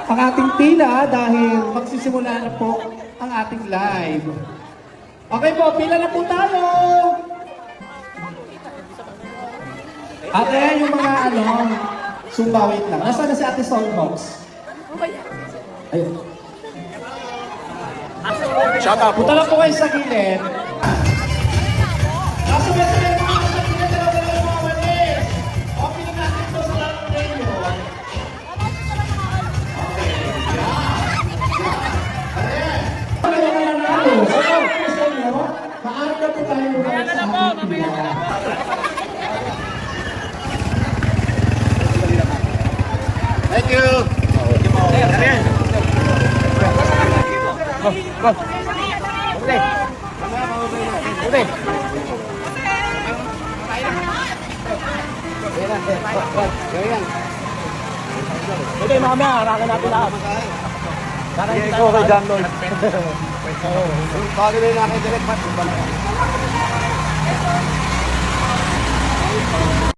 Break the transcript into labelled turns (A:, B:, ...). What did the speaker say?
A: ang ating pila dahil magsisimula na po ang ating live. Okay po, pila na po tayo! Ate, yung mga Zumba, wait lang. Nasaan na si Ate Soulbox? Ayun.
B: Shut up!
A: Punta lang po kayo sa gilid. Nasabay-sabay mga sa gilid na lang mga walis. Okay na natin ito sa larong radio. Maaari na po tayo sa ating pila.
B: Thank you!
C: Okay, mamaya, harakan natin lahat.
B: Harakan tayo kay John Lloyd. Bagay na yung aking direct match.